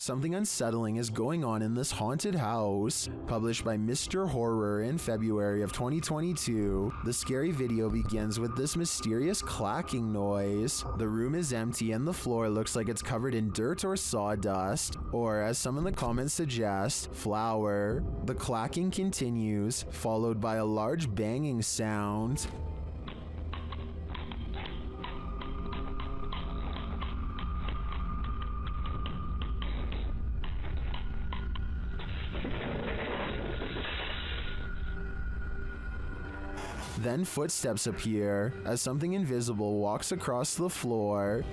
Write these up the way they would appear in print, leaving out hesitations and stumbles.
Something unsettling is going on in this haunted house. Published by Mr. Horror in February of 2022, the scary video begins with this mysterious clacking noise. The room is empty and the floor looks like it's covered in dirt or sawdust, or as some in the comments suggest, flour. The clacking continues, followed by a large banging sound. Then footsteps appear as something invisible walks across the floor.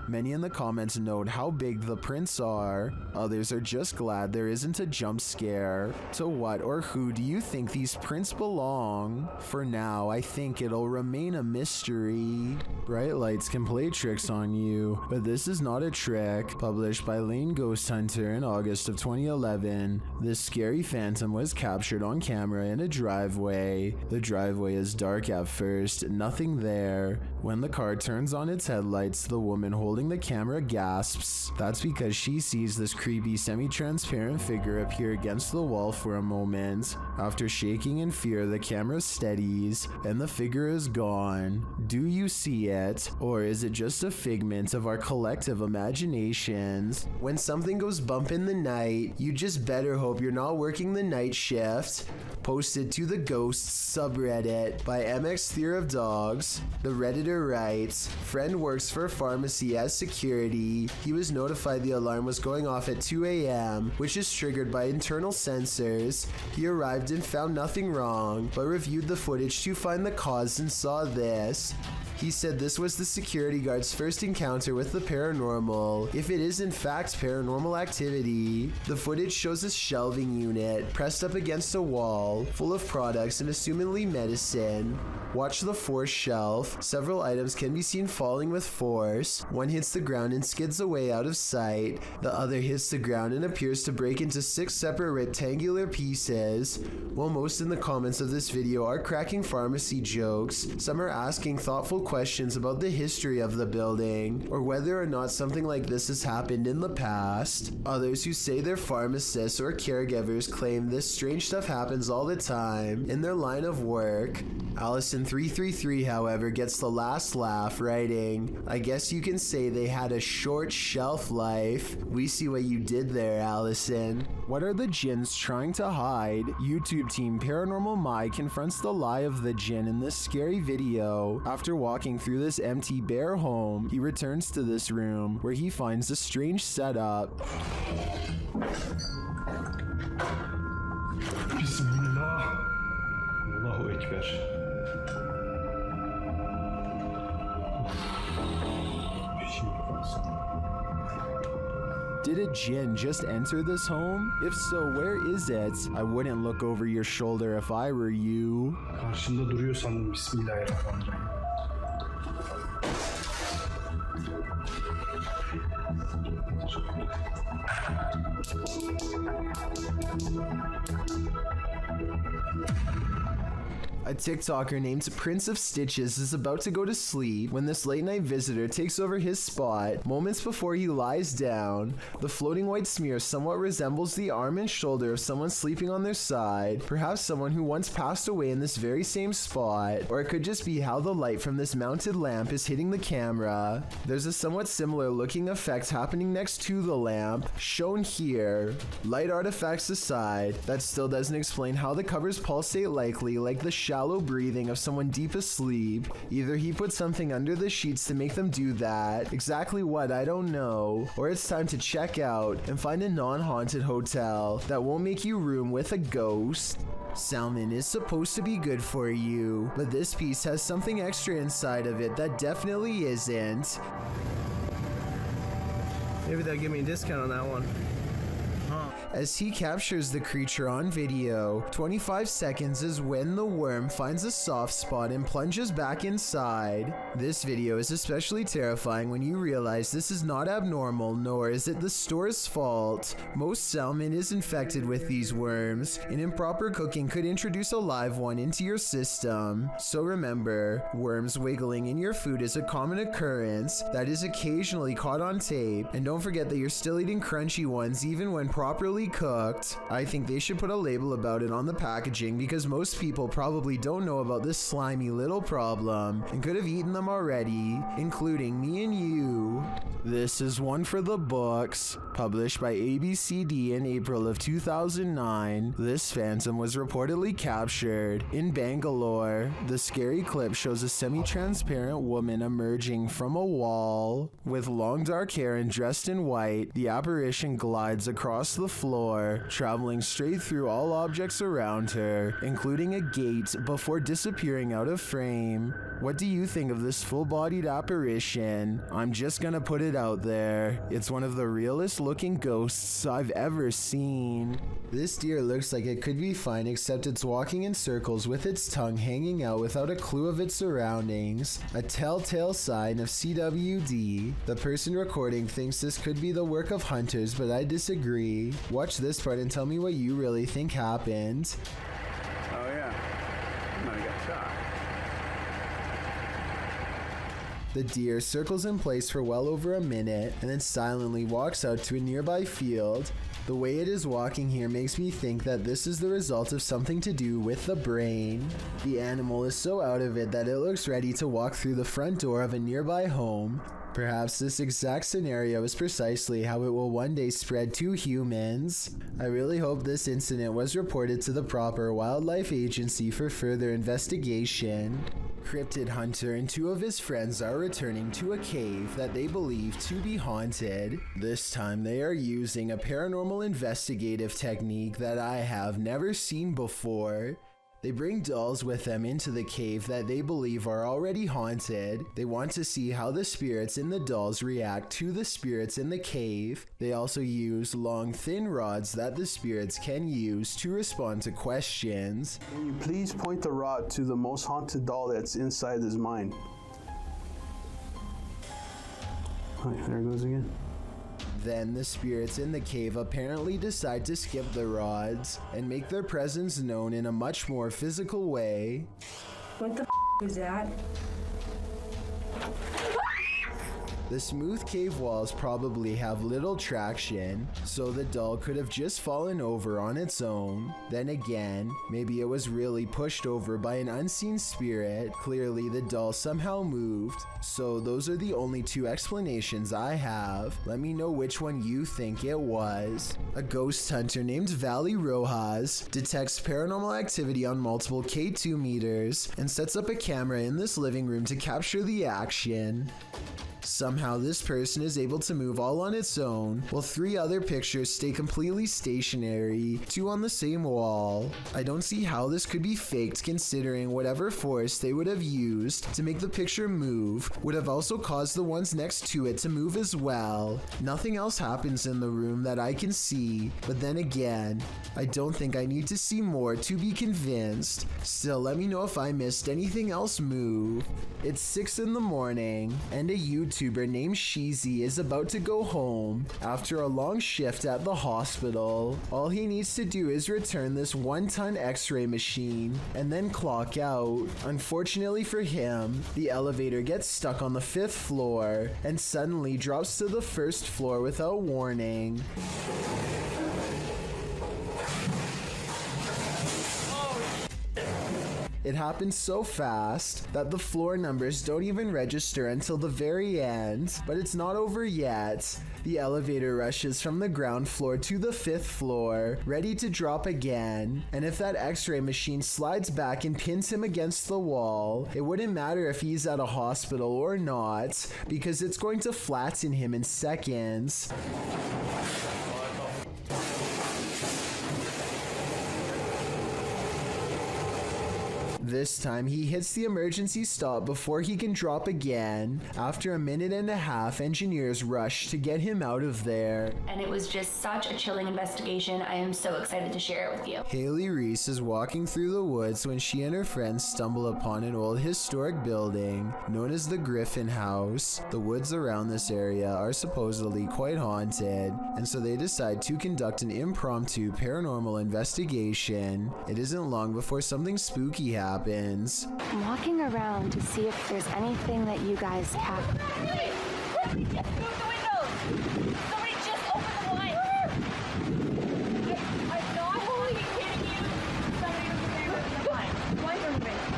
Many in the comments note how big the prints are. Others are just glad there isn't a jump scare. To what or who do you think these prints belong? For now, I think it'll remain a mystery. Bright lights can play tricks on you, but this is not a trick. Published by Lane Ghost Hunter in August of 2011, this scary phantom was captured on camera in a driveway. The driveway is dark at first, nothing there. When the car turns on its headlights, the woman holding the camera gasps. That's because she sees this creepy semi-transparent figure appear against the wall for a moment. After shaking in fear, the camera steadies and the figure is gone. Do you see it? Or is it just a figment of our collective imaginations? When something goes bump in the night, you just better hope you're not working the night shift. Posted to the Ghosts subreddit by MX Fear of Dogs. The Redditor writes, friend works for a pharmacy as security. He was notified the alarm was going off at 2 a.m., which is triggered by internal sensors. He arrived and found nothing wrong, but reviewed the footage to find the cause and saw this. He said this was the security guard's first encounter with the paranormal, if it is in fact paranormal activity. The footage shows a shelving unit pressed up against a wall, full of products and assumedly medicine. Watch the fourth shelf. Several items can be seen falling with force. One hits the ground and skids away out of sight. The other hits the ground and appears to break into 6 separate rectangular pieces. While most in the comments of this video are cracking pharmacy jokes, some are asking thoughtful questions about the history of the building, or whether or not something like this has happened in the past. Others who say they're pharmacists or caregivers claim this strange stuff happens all the time in their line of work. Allison333, however, gets the last laugh, writing, I guess you can say they had a short shelf life. We see what you did there, Allison. What are the jinns trying to hide? YouTube team Paranormal Mai confronts the lie of the jinn in this scary video. After walking through this empty bare home, he returns to this room where he finds a strange setup. Bismillah. Allahu Ekber. Did a jinn just enter this home? If so, where is it? I wouldn't look over your shoulder if I were you. Karşımda duruyor sandım. Bismillahirrahmanirrahim. A TikToker named Prince of Stitches is about to go to sleep when this late night visitor takes over his spot. Moments before he lies down, the floating white smear somewhat resembles the arm and shoulder of someone sleeping on their side, perhaps someone who once passed away in this very same spot, or it could just be how the light from this mounted lamp is hitting the camera. There's a somewhat similar looking effect happening next to the lamp, shown here. Light artifacts aside, that still doesn't explain how the covers pulsate likely like the shallow breathing of someone deep asleep. Either he put something under the sheets to make them do that, exactly what I don't know, or it's time to check out and find a non-haunted hotel that won't make you room with a ghost. Salmon is supposed to be good for you, but this piece has something extra inside of it that definitely isn't. Maybe they'll give me a discount on that one. as he captures the creature on video. 25 seconds is when the worm finds a soft spot and plunges back inside. This video is especially terrifying when you realize this is not abnormal, nor is it the store's fault. Most salmon is infected with these worms, and improper cooking could introduce a live one into your system. So remember, worms wiggling in your food is a common occurrence that is occasionally caught on tape, and don't forget that you're still eating crunchy ones even when properly cooked. I think they should put a label about it on the packaging because most people probably don't know about this slimy little problem and could have eaten them already, including me and you. This is one for the books. Published by ABCD in April of 2009, this phantom was reportedly captured in Bangalore. The scary clip shows a semi-transparent woman emerging from a wall. With long dark hair and dressed in white, the apparition glides across the floor, traveling straight through all objects around her, including a gate, before disappearing out of frame. What do you think of this full-bodied apparition? I'm just gonna put it out there. It's one of the realest looking ghosts I've ever seen. This deer looks like it could be fine, except it's walking in circles with its tongue hanging out without a clue of its surroundings. A telltale sign of CWD. The person recording thinks this could be the work of hunters, but I disagree. Watch this part and tell me what you really think happened. Oh yeah, I might have got shot. The deer circles in place for well over a minute and then silently walks out to a nearby field. The way it is walking here makes me think that this is the result of something to do with the brain. The animal is so out of it that it looks ready to walk through the front door of a nearby home. Perhaps this exact scenario is precisely how it will one day spread to humans. I really hope this incident was reported to the proper wildlife agency for further investigation. Cryptid hunter and two of his friends are returning to a cave that they believe to be haunted. This time they are using a paranormal investigative technique that I have never seen before. They bring dolls with them into the cave that they believe are already haunted. They want to see how the spirits in the dolls react to the spirits in the cave. They also use long, thin rods that the spirits can use to respond to questions. Can you please point the rod to the most haunted doll that's inside his mind? Right, there it goes again. Then the spirits in the cave apparently decide to skip the rods and make their presence known in a much more physical way. What the was that? The smooth cave walls probably have little traction, so the doll could have just fallen over on its own. Then again, maybe it was really pushed over by an unseen spirit. Clearly the doll somehow moved. So those are the only two explanations I have. Let me know which one you think it was. A ghost hunter named Valley Rojas detects paranormal activity on multiple K2 meters and sets up a camera in this living room to capture the action. Somehow this person is able to move all on its own, while 3 other pictures stay completely stationary, 2 on the same wall. I don't see how this could be faked, considering whatever force they would have used to make the picture move would have also caused the ones next to it to move as well. Nothing else happens in the room that I can see, but then again, I don't think I need to see more to be convinced. Still, let me know if I missed anything else move. It's 6 in the morning, and a YouTuber named Sheezy is about to go home after a long shift at the hospital. All he needs to do is return this 1-ton x-ray machine and then clock out. Unfortunately for him, the elevator gets stuck on the 5th floor and suddenly drops to the 1st floor without warning. It happens so fast that the floor numbers don't even register until the very end, but it's not over yet. The elevator rushes from the ground floor to the 5th floor, ready to drop again, and if that x-ray machine slides back and pins him against the wall, it wouldn't matter if he's at a hospital or not, because it's going to flatten him in seconds. This time he hits the emergency stop before he can drop again. After a minute and a half, engineers rush to get him out of there. And it was just such a chilling investigation. I am so excited to share it with you. Haley Reese is walking through the woods when she and her friends stumble upon an old historic building known as the Griffin house. The woods around this area are supposedly quite haunted, and so they decide to conduct an impromptu paranormal investigation. It isn't long before something spooky happens. I'm walking around to see if there's anything that you guys have. Hey! Somebody just moved the windows! Somebody just opened the blinds! I'm not only kidding you! Somebody was there with the blinds. The blinds are moving.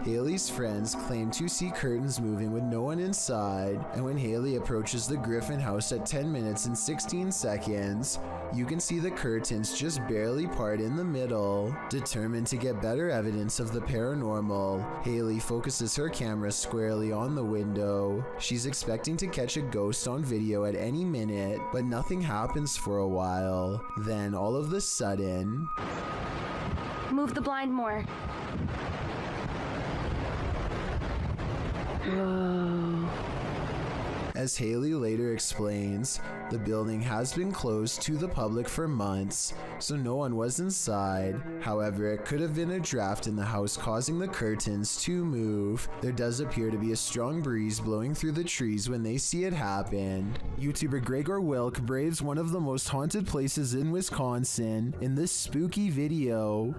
Haley's friends claim to see curtains moving with no one inside, and when Haley approaches the Griffin house at 10 minutes and 16 seconds, you can see the curtains just barely part in the middle. Determined to get better evidence of the paranormal, Haley focuses her camera squarely on the window. She's expecting to catch a ghost on video at any minute, but nothing happens for a while. Then all of a sudden, Move the blind more. Whoa. as Haley later explains, the building has been closed to the public for months, so no one was inside. However, it could have been a draft in the house causing the curtains to move. There does appear to be a strong breeze blowing through the trees when they see it happen. YouTuber Gregor Wilk braves one of the most haunted places in Wisconsin in this spooky video.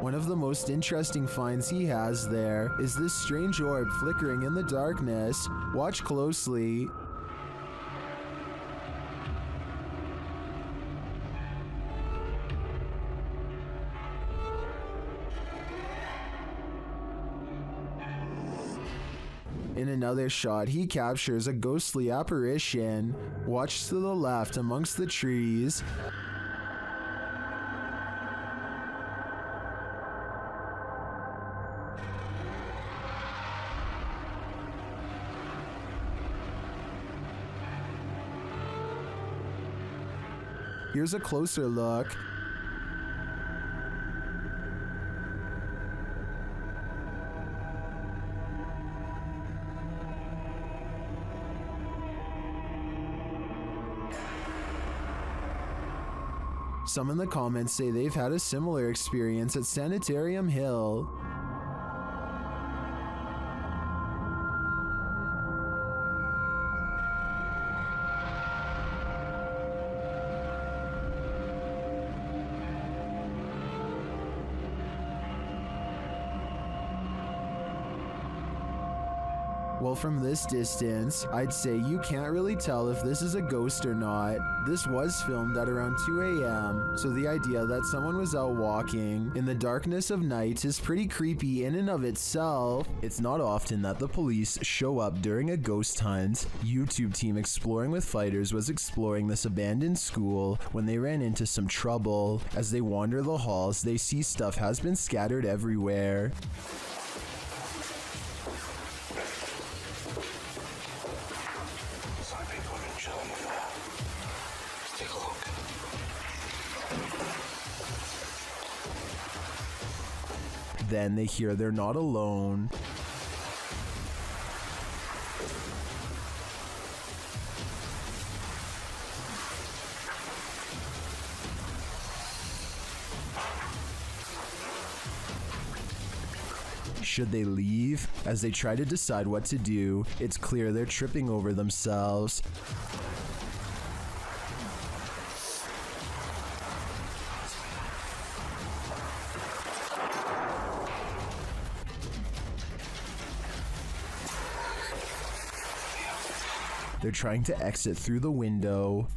One of the most interesting finds he has there is this strange orb flickering in the darkness. Watch closely. In another shot, he captures a ghostly apparition. Watch to the left amongst the trees. Here's a closer look. Some in the comments say they've had a similar experience at Sanitarium Hill. Well, from this distance, I'd say you can't really tell if this is a ghost or not. This was filmed at around 2 a.m., so the idea that someone was out walking in the darkness of night is pretty creepy in and of itself. It's not often that the police show up during a ghost hunt. YouTube team Exploring with Fighters was exploring this abandoned school when they ran into some trouble. As they wander the halls, they see stuff has been scattered everywhere. Then they hear they're not alone. Should they leave? As they try to decide what to do, it's clear they're tripping over themselves. They're trying to exit through the window.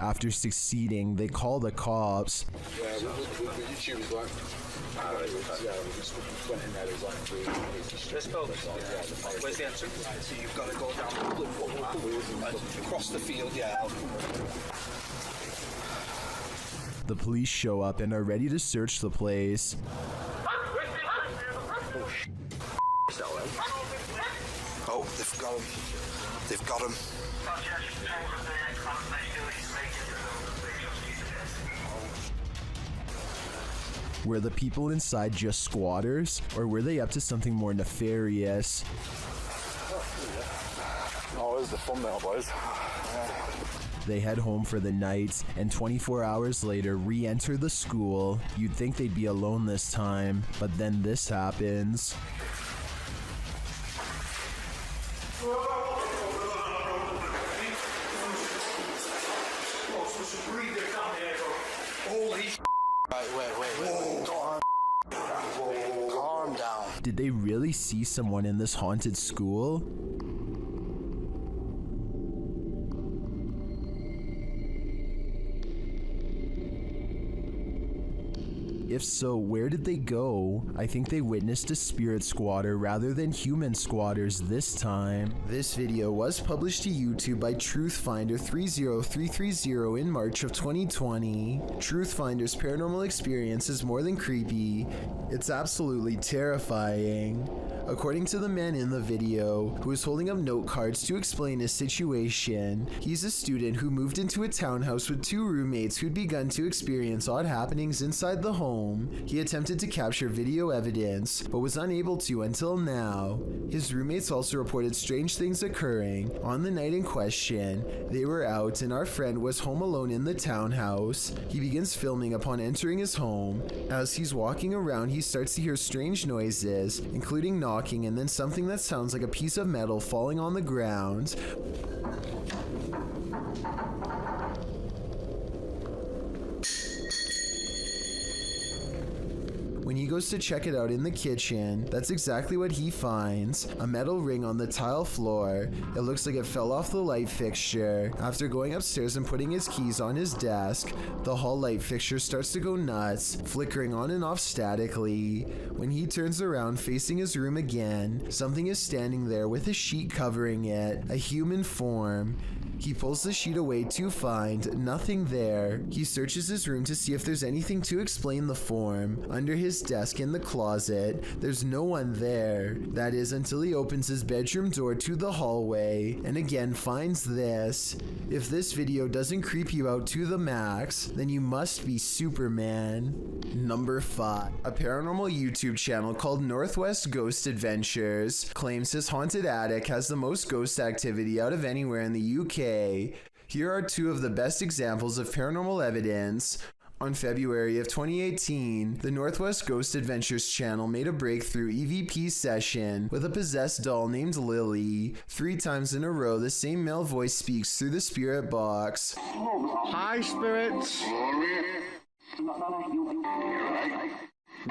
After succeeding, they call the cops. Yeah, what YouTube's like? Let's go. Where's the entrance? Right, so you've got to go down the footpath and across the field, yeah. The police show up and are ready to search the place. Oh, they've got him. They've got him. Were the people inside just squatters, or were they up to something more nefarious? Oh, it was the thumbnail, boys. They head home for the night, and 24 hours later re-enter the school. You'd think they'd be alone this time, but then this happens. Wait. Calm down. Did they really see someone in this haunted school? If so, where did they go? I think they witnessed a spirit squatter rather than human squatters this time. This video was published to YouTube by Truthfinder30330 in March of 2020. Truthfinder's paranormal experience is more than creepy. It's absolutely terrifying. According to the man in the video, who is holding up note cards to explain his situation, he's a student who moved into a townhouse with 2 roommates who'd begun to experience odd happenings inside the home. He attempted to capture video evidence, but was unable to until now. His roommates also reported strange things occurring. On the night in question, they were out and our friend was home alone in the townhouse. He begins filming upon entering his home. As he's walking around, he starts to hear strange noises, including knocking and then something that sounds like a piece of metal falling on the ground. When he goes to check it out in the kitchen, that's exactly what he finds. A metal ring on the tile floor. It looks like it fell off the light fixture. After going upstairs and putting his keys on his desk, the hall light fixture starts to go nuts, flickering on and off statically. When he turns around facing his room again, something is standing there with a sheet covering it, a human form. He pulls the sheet away to find nothing there. He searches his room to see if there's anything to explain the form. Under his desk in the closet, there's no one there. That is until he opens his bedroom door to the hallway and again finds this. If this video doesn't creep you out to the max, then you must be Superman. Number 5. A paranormal YouTube channel called Northwest Ghost Adventures claims his haunted attic has the most ghost activity out of anywhere in the UK. Here are 2 of the best examples of paranormal evidence. On February of 2018, the Northwest Ghost Adventures channel made a breakthrough EVP session with a possessed doll named Lily. 3 times in a row, the same male voice speaks through the spirit box. Hi, spirits.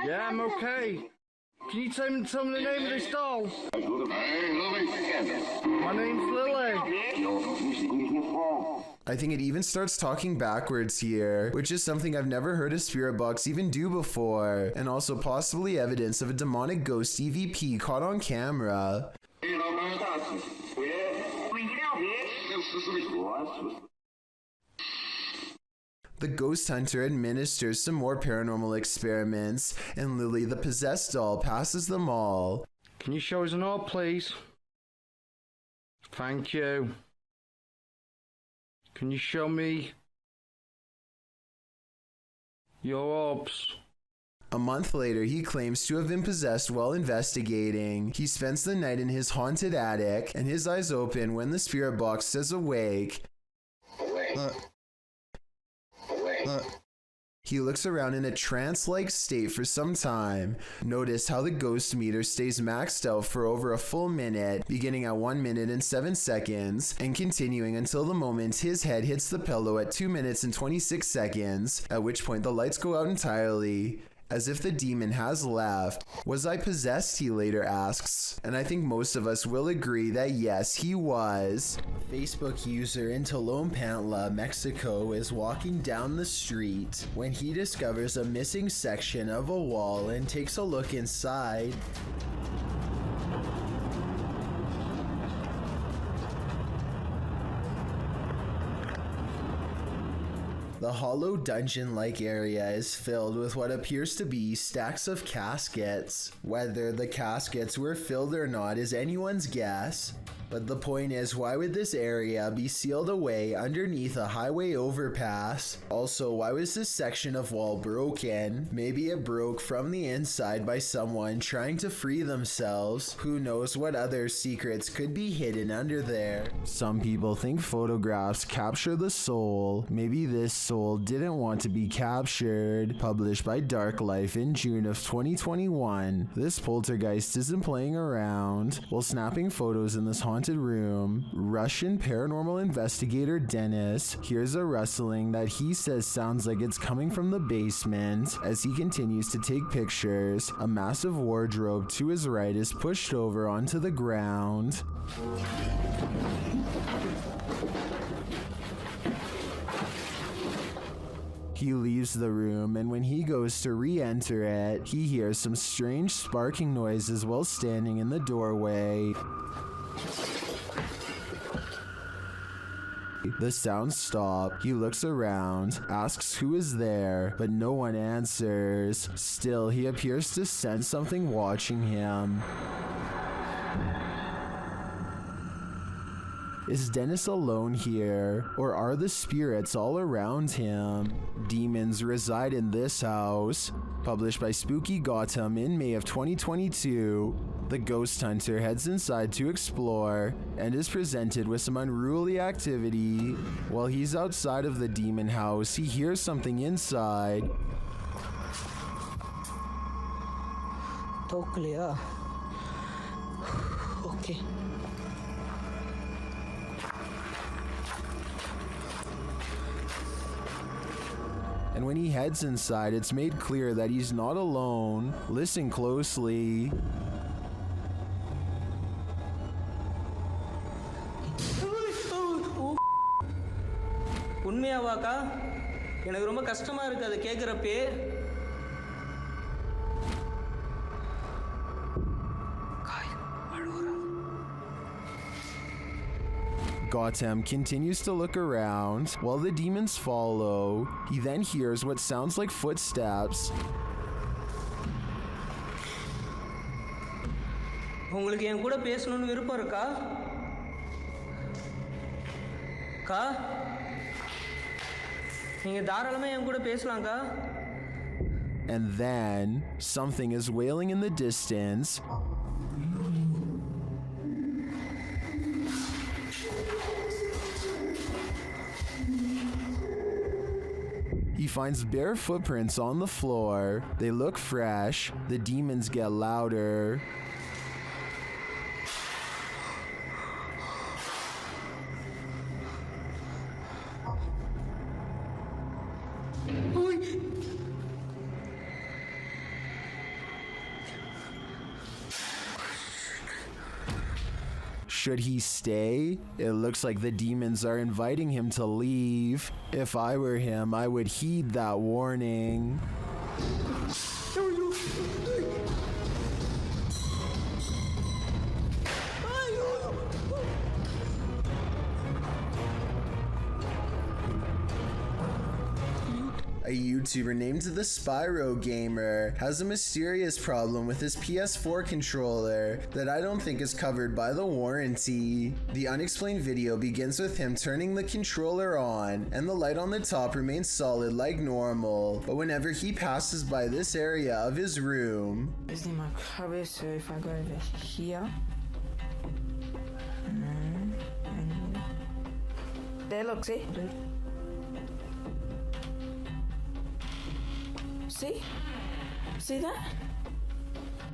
Yeah, I'm okay. Can you tell me the name of this doll? My name's Lily. I think it even starts talking backwards here, which is something I've never heard a spirit box even do before, and also possibly evidence of a demonic ghost EVP caught on camera. The ghost hunter administers some more paranormal experiments, and Lily, the possessed doll, passes them all. Can you show us an orb, please? Thank you. Can you show me your orbs? A month later, he claims to have been possessed while investigating. He spends the night in his haunted attic, and his eyes open when the spirit box says awake. He looks around in a trance-like state for some time. Notice how the ghost meter stays maxed out for over a full minute, beginning at 1 minute and 7 seconds, and continuing until the moment his head hits the pillow at 2 minutes and 26 seconds, at which point the lights go out entirely. as if the demon has left. Was I possessed, he later asks, and I think most of us will agree that yes, he was. Facebook user in Tlalnepantla, Mexico is walking down the street when he discovers a missing section of a wall and takes a look inside. The hollow dungeon-like area is filled with what appears to be stacks of caskets. Whether the caskets were filled or not is anyone's guess, but the point is, why would this area be sealed away underneath a highway overpass? Also, why was this section of wall broken? Maybe it broke from the inside by someone trying to free themselves. Who knows what other secrets could be hidden under there? Some people think photographs capture the soul. Maybe this soul didn't want to be captured. Published by Dark Life in June of 2021. This poltergeist isn't playing around. While snapping photos in this haunted room, Russian paranormal investigator Dennis hears a rustling that he says sounds like it's coming from the basement. As he continues to take pictures, a massive wardrobe to his right is pushed over onto the ground. He leaves the room, and when he goes to re-enter it, he hears some strange sparking noises while standing in the doorway. The sounds stop. He looks around, asks who is there, but no one answers. Still, he appears to sense something watching him. Is Dennis alone here, or are the spirits all around him? Demons reside in this house. Published by Spooky Gotham in May of 2022, the ghost hunter heads inside to explore and is presented with some unruly activity. While he's outside of the demon house, he hears something inside. Toklia. Okay. And when he heads inside, it's made clear that he's not alone. Listen closely. உண்மையாவாக்கா எனக்கு ரொம்ப கஷ்டமா இருக்கு அது கேக்குறப்பே. Gotham continues to look around while the demons follow. He then hears what sounds like footsteps. உங்களுக்கு என் கூட பேசணும்னு விருப்பம் இருக்கா? கா நீங்க தாராளமா என் கூட பேசலாம்க்கா. And then something is wailing in the distance. He finds bare footprints on the floor. They look fresh. The demons get louder. Should he stay? It looks like the demons are inviting him to leave. If I were him, I would heed that warning. A YouTuber named the Spyro Gamer has a mysterious problem with his PS4 controller that I don't think is covered by the warranty. The unexplained video begins with him turning the controller on, and the light on the top remains solid like normal, but whenever he passes by this area of his room... Is my cover, so if I go over here... There, look, see? See? See that?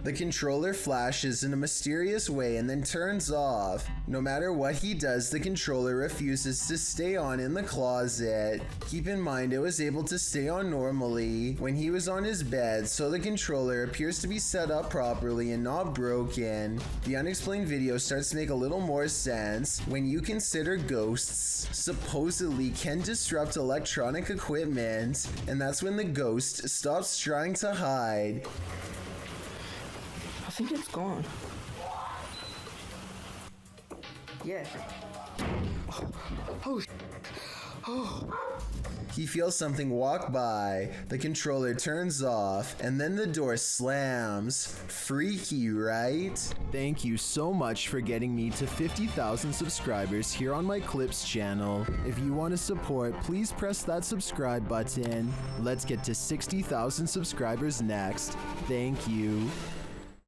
The controller flashes in a mysterious way and then turns off. No matter what he does, the controller refuses to stay on in the closet. Keep in mind, it was able to stay on normally when he was on his bed, so the controller appears to be set up properly and not broken. The unexplained video starts to make a little more sense when you consider ghosts supposedly can disrupt electronic equipment, and that's when the ghost stops trying to hide. I think it's gone. Yeah. He feels something walk by, the controller turns off, and then the door slams. Freaky, right? Thank you so much for getting me to 50,000 subscribers here on my Clips channel. If you want to support, please press that subscribe button. Let's get to 60,000 subscribers next. Thank you.